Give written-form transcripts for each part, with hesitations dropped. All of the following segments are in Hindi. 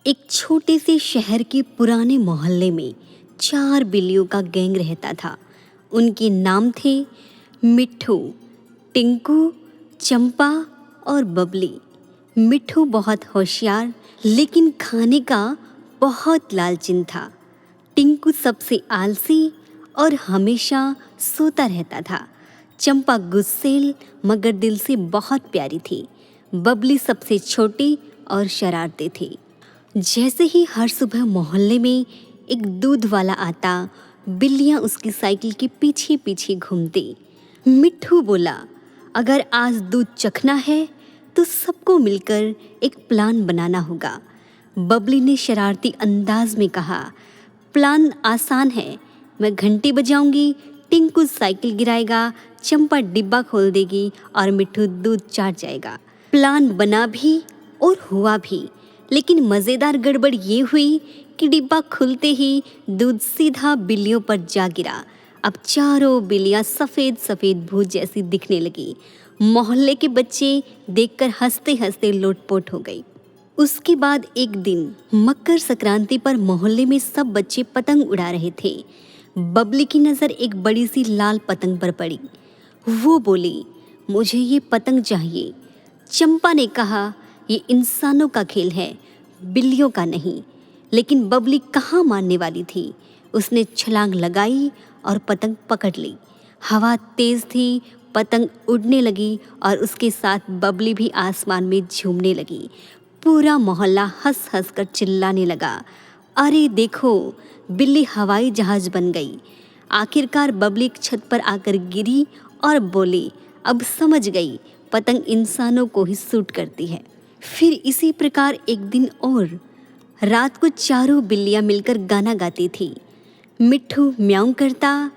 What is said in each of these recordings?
एक छोटे से शहर के पुराने मोहल्ले में 4 बिल्लियों का गैंग रहता था। उनके नाम थे मिट्ठू, टिंकू, चंपा और बबली। मिट्ठू बहुत होशियार लेकिन खाने का बहुत लालचिन था। टिंकू सबसे आलसी और हमेशा सोता रहता था। चंपा गुस्सैल मगर दिल से बहुत प्यारी थी। बबली सबसे छोटी और शरारती थी। जैसे ही हर सुबह मोहल्ले में एक दूध वाला आता, बिल्लियां उसकी साइकिल के पीछे पीछे घूमती। मिट्ठू बोला, अगर आज दूध चखना है तो सबको मिलकर एक प्लान बनाना होगा। बबली ने शरारती अंदाज में कहा, प्लान आसान है, मैं घंटी बजाऊंगी, टिंकू साइकिल गिराएगा, चंपा डिब्बा खोल देगी और मिट्ठू दूध चाट जाएगा। प्लान बना भी और हुआ भी, लेकिन मज़ेदार गड़बड़ ये हुई कि डिब्बा खुलते ही दूध सीधा बिल्लियों पर जा गिरा। अब चारों बिल्लियां सफ़ेद सफ़ेद भूत जैसी दिखने लगी। मोहल्ले के बच्चे देखकर हंसते हंसते लोटपोट हो गए। उसके बाद एक दिन मकर संक्रांति पर मोहल्ले में सब बच्चे पतंग उड़ा रहे थे। बबली की नज़र एक बड़ी सी लाल पतंग पर पड़ी। वो बोली, मुझे ये पतंग चाहिए। चंपा ने कहा, ये इंसानों का खेल है, बिल्लियों का नहीं। लेकिन बबली कहाँ मानने वाली थी। उसने छलांग लगाई और पतंग पकड़ ली। हवा तेज थी, पतंग उड़ने लगी और उसके साथ बबली भी आसमान में झूमने लगी। पूरा मोहल्ला हंस हंस कर चिल्लाने लगा, अरे देखो, बिल्ली हवाई जहाज बन गई। आखिरकार बबली एक छत पर आकर गिरी और बोली, अब समझ गई, पतंग इंसानों को ही सूट करती है। फिर इसी प्रकार एक दिन और रात को चारों बिल्लियां मिलकर गाना गाती थी। मिट्ठू म्याऊं करता,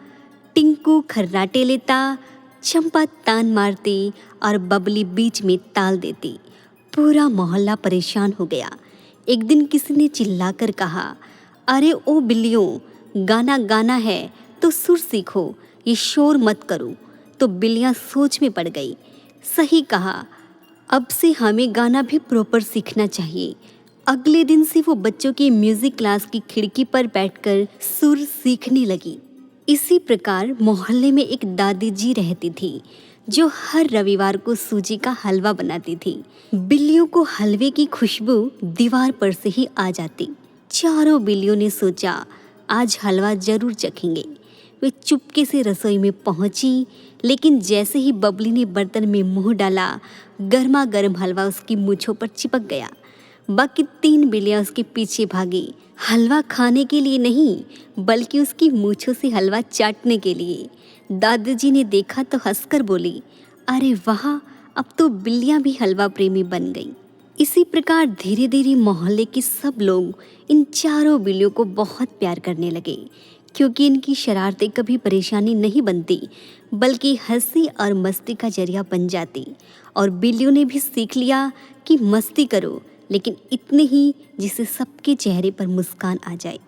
टिंकू खर्राटे लेता, चंपा तान मारती और बबली बीच में ताल देती। पूरा मोहल्ला परेशान हो गया। एक दिन किसी ने चिल्लाकर कहा, अरे ओ बिल्लियों, गाना गाना है तो सुर सीखो, ये शोर मत करो। तो बिल्लियां सोच में पड़ गई। सही कहा, अब से हमें गाना भी प्रॉपर सीखना चाहिए। अगले दिन से वो बच्चों की म्यूजिक क्लास की खिड़की पर बैठकर सुर सीखने लगी। इसी प्रकार मोहल्ले में एक दादी जी रहती थी जो हर रविवार को सूजी का हलवा बनाती थी। बिल्लियों को हलवे की खुशबू दीवार पर से ही आ जाती। चारों बिल्लियों ने सोचा, आज हलवा जरूर चखेंगे। वे चुपके से रसोई में पहुंची, लेकिन जैसे ही बबली ने बर्तन में मुंह डाला, गर्मा गर्म हलवा उसकी मूंछों पर चिपक गया। बाकी 3 बिल्लियां उसके पीछे भागी, हलवा खाने के लिए नहीं, बल्कि उसकी मूंछों से हलवा चाटने के लिए। दादाजी ने देखा तो हंसकर बोली, अरे वाह, अब तो बिल्लियां भी हलवा प्रेमी बन गई। इसी प्रकार धीरे धीरे मोहल्ले के सब लोग इन चारों बिल्लियों को बहुत प्यार करने लगे, क्योंकि इनकी शरारतें कभी परेशानी नहीं बनती, बल्कि हंसी और मस्ती का जरिया बन जाती। और बिल्लियों ने भी सीख लिया कि मस्ती करो, लेकिन इतने ही जिससे सबके चेहरे पर मुस्कान आ जाए।